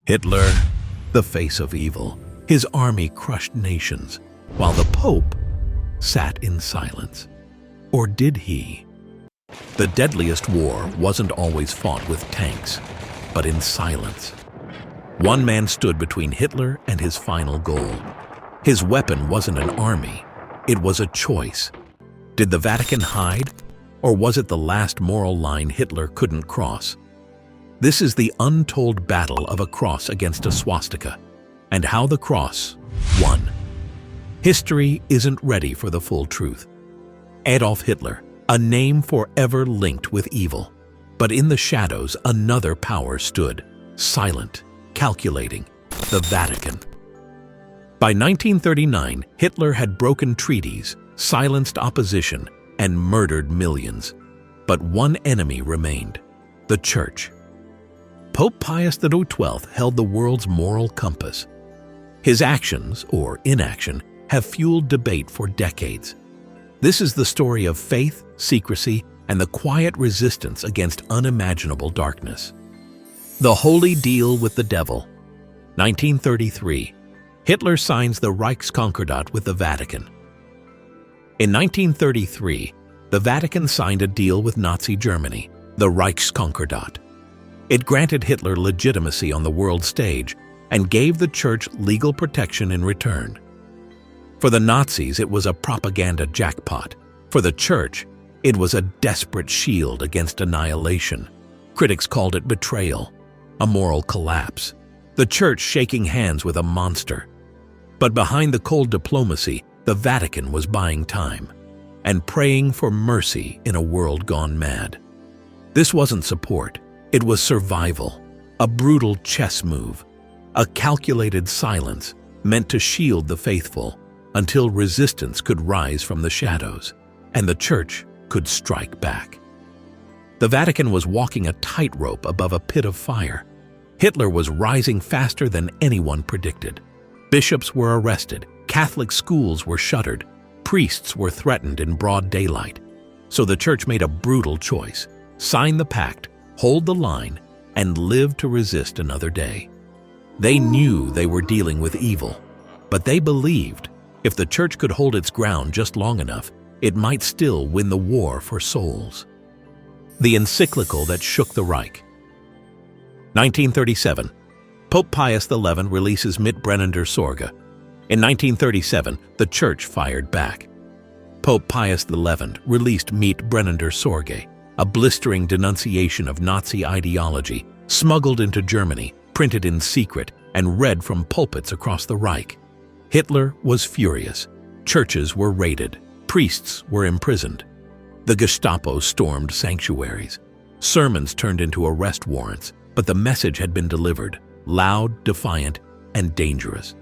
Hitler, the face of evil, his army crushed nations, while the Pope sat in silence. Or did he? The deadliest war wasn't always fought with tanks, but in silence. One man stood between Hitler and his final goal. His weapon wasn't an army, it was a choice. Did the Vatican hide, or was it the last moral line Hitler couldn't cross? This is the untold battle of a cross against a swastika, and how the cross won. History isn't ready for the full truth. Adolf Hitler, a name forever linked with evil. But in the shadows, another power stood, silent, calculating, the Vatican. By 1939, Hitler had broken treaties, silenced opposition, and murdered millions. But one enemy remained, the Church. Pope Pius XII held the world's moral compass. His actions, or inaction, have fueled debate for decades. This is the story of faith, secrecy, and the quiet resistance against unimaginable darkness. The Holy Deal with the Devil. 1933. Hitler signs the Reichskonkordat with the Vatican. In 1933, the Vatican signed a deal with Nazi Germany, the Reichskonkordat. It granted Hitler legitimacy on the world stage and gave the Church legal protection in return. For the Nazis, it was a propaganda jackpot. For the Church, it was a desperate shield against annihilation. Critics called it betrayal, a moral collapse, the Church shaking hands with a monster. But behind the cold diplomacy, the Vatican was buying time and praying for mercy in a world gone mad. This wasn't support. It was survival, a brutal chess move, a calculated silence meant to shield the faithful until resistance could rise from the shadows and the Church could strike back. The Vatican was walking a tightrope above a pit of fire. Hitler was rising faster than anyone predicted. Bishops were arrested, Catholic schools were shuttered, priests were threatened in broad daylight. So the Church made a brutal choice: sign the pact, hold the line, and live to resist another day. They knew they were dealing with evil, but they believed if the Church could hold its ground just long enough, it might still win the war for souls. The encyclical that shook the Reich. 1937. Pope Pius XI releases Mit brennender Sorge. In 1937, the Church fired back. Pope Pius XI released Mit brennender Sorge, a blistering denunciation of Nazi ideology, smuggled into Germany, printed in secret, and read from pulpits across the Reich. Hitler was furious. Churches were raided. Priests were imprisoned. The Gestapo stormed sanctuaries. Sermons turned into arrest warrants, but the message had been delivered, loud, defiant, and dangerous.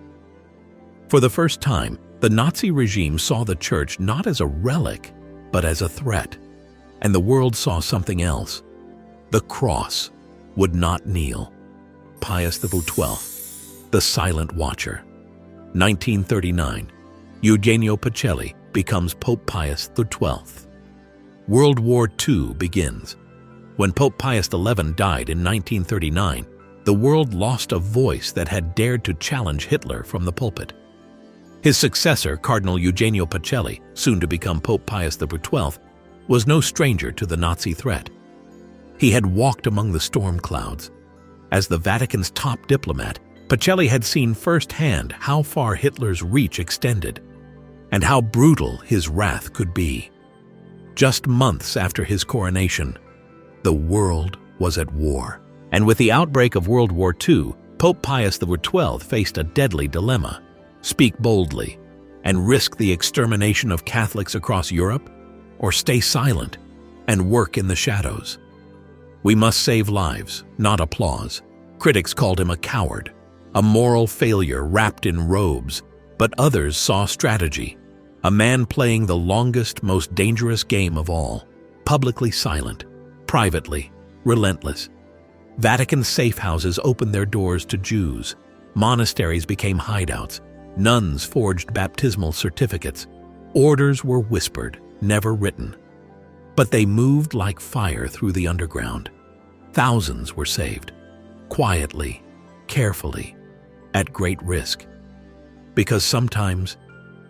For the first time, the Nazi regime saw the Church not as a relic, but as a threat. And the world saw something else. The cross would not kneel. Pius XII, the silent watcher. 1939. Eugenio Pacelli becomes Pope Pius XII. World War II begins. When Pope Pius XI died in 1939, the world lost a voice that had dared to challenge Hitler from the pulpit. His successor, Cardinal Eugenio Pacelli, soon to become Pope Pius XII, was no stranger to the Nazi threat. He had walked among the storm clouds. As the Vatican's top diplomat, Pacelli had seen firsthand how far Hitler's reach extended and how brutal his wrath could be. Just months after his coronation, the world was at war. And with the outbreak of World War II, Pope Pius XII faced a deadly dilemma: speak boldly and risk the extermination of Catholics across Europe, or stay silent and work in the shadows. We must save lives, not applause. Critics called him a coward, a moral failure wrapped in robes, but others saw strategy, a man playing the longest, most dangerous game of all, publicly silent, privately relentless. Vatican safe houses opened their doors to Jews, monasteries became hideouts, nuns forged baptismal certificates, orders were whispered, never written. But they moved like fire through the underground. Thousands were saved, quietly, carefully, at great risk. Because sometimes,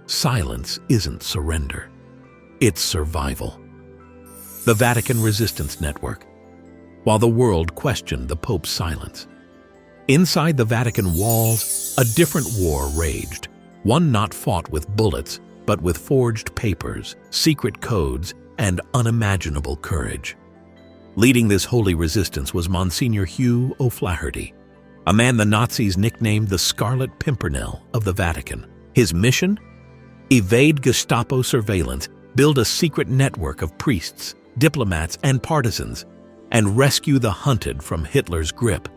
silence isn't surrender. It's survival. The Vatican Resistance Network. While the world questioned the Pope's silence, inside the Vatican walls, a different war raged, one not fought with bullets, but with forged papers, secret codes, and unimaginable courage. Leading this holy resistance was Monsignor Hugh O'Flaherty, a man the Nazis nicknamed the Scarlet Pimpernel of the Vatican. His mission? Evade Gestapo surveillance, build a secret network of priests, diplomats, and partisans, and rescue the hunted from Hitler's grip.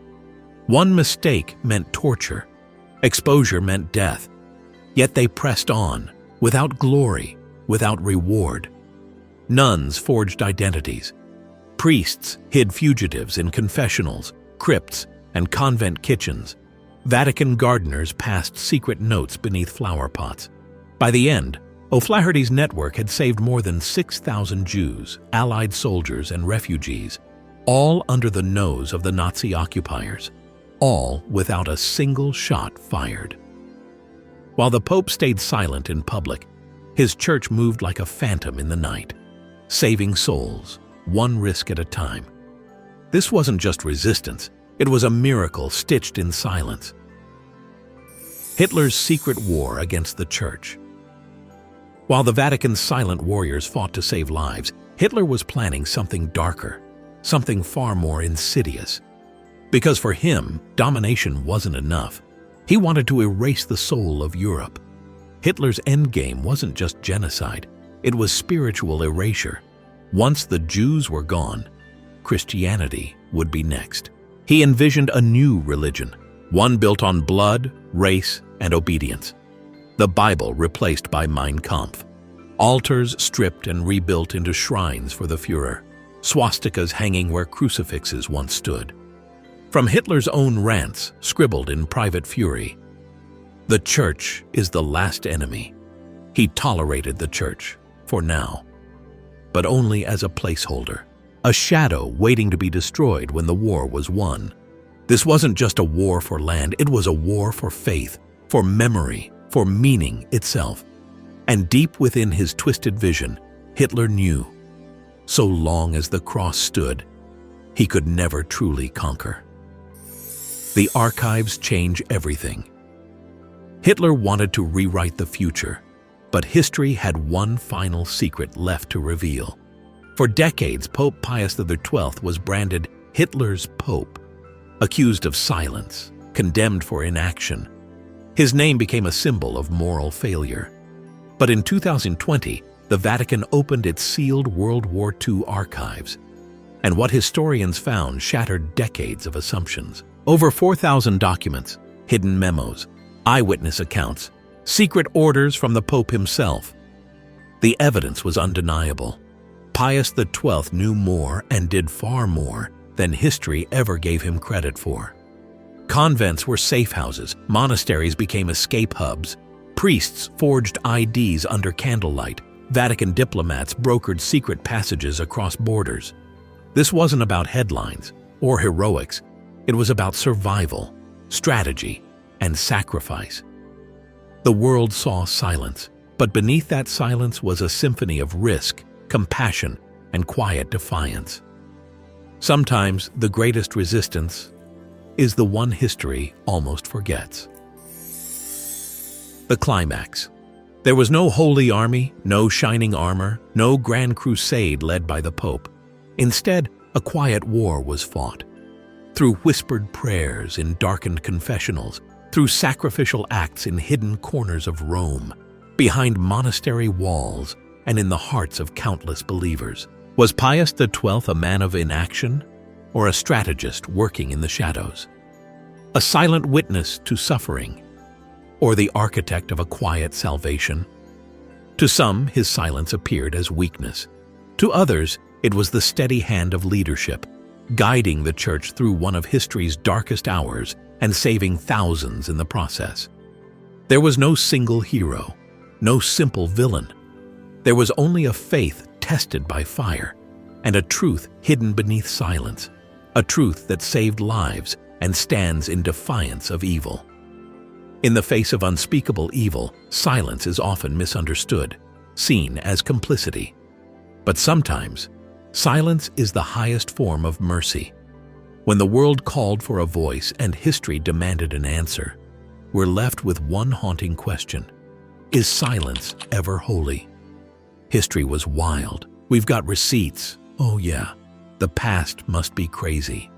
One mistake meant torture. Exposure meant death. Yet they pressed on, without glory, without reward. Nuns forged identities. Priests hid fugitives in confessionals, crypts, and convent kitchens. Vatican gardeners passed secret notes beneath flower pots. By the end, O'Flaherty's network had saved more than 6,000 Jews, Allied soldiers, and refugees, all under the nose of the Nazi occupiers, all without a single shot fired. While the Pope stayed silent in public, his church moved like a phantom in the night, saving souls, one risk at a time. This wasn't just resistance, it was a miracle stitched in silence. Hitler's secret war against the church. While the Vatican's silent warriors fought to save lives, Hitler was planning something darker, something far more insidious. Because for him, domination wasn't enough. He wanted to erase the soul of Europe. Hitler's endgame wasn't just genocide, it was spiritual erasure. Once the Jews were gone, Christianity would be next. He envisioned a new religion, one built on blood, race, and obedience. The Bible replaced by Mein Kampf. Altars stripped and rebuilt into shrines for the Führer. Swastikas hanging where crucifixes once stood. From Hitler's own rants, scribbled in private fury, "The church is the last enemy." He tolerated the church, for now, but only as a placeholder, a shadow waiting to be destroyed when the war was won. This wasn't just a war for land, it was a war for faith, for memory, for meaning itself. And deep within his twisted vision, Hitler knew, so long as the cross stood, he could never truly conquer. The archives change everything. Hitler wanted to rewrite the future, but history had one final secret left to reveal. For decades, Pope Pius XII was branded Hitler's Pope, accused of silence, condemned for inaction. His name became a symbol of moral failure. But in 2020, the Vatican opened its sealed World War II archives, and what historians found shattered decades of assumptions. Over 4,000 documents, hidden memos, eyewitness accounts, secret orders from the Pope himself. The evidence was undeniable. Pius XII knew more and did far more than history ever gave him credit for. Convents were safe houses, monasteries became escape hubs, priests forged IDs under candlelight, Vatican diplomats brokered secret passages across borders. This wasn't about headlines or heroics, it was about survival, strategy, and sacrifice. The world saw silence, but beneath that silence was a symphony of risk, compassion, and quiet defiance. Sometimes the greatest resistance is the one history almost forgets. The climax. There was no holy army, no shining armor, no grand crusade led by the Pope. Instead, a quiet war was fought. Through whispered prayers in darkened confessionals, through sacrificial acts in hidden corners of Rome, behind monastery walls, and in the hearts of countless believers. Was Pius XII a man of inaction, or a strategist working in the shadows? A silent witness to suffering, or the architect of a quiet salvation? To some, his silence appeared as weakness. To others, it was the steady hand of leadership, guiding the Church through one of history's darkest hours and saving thousands in the process. There was no single hero, no simple villain. There was only a faith tested by fire, and a truth hidden beneath silence, a truth that saved lives and stands in defiance of evil. In the face of unspeakable evil, silence is often misunderstood, seen as complicity. But sometimes, silence is the highest form of mercy. When the world called for a voice and history demanded an answer, we're left with one haunting question: is silence ever holy? History was wild. We've got receipts. Oh yeah, the past must be crazy.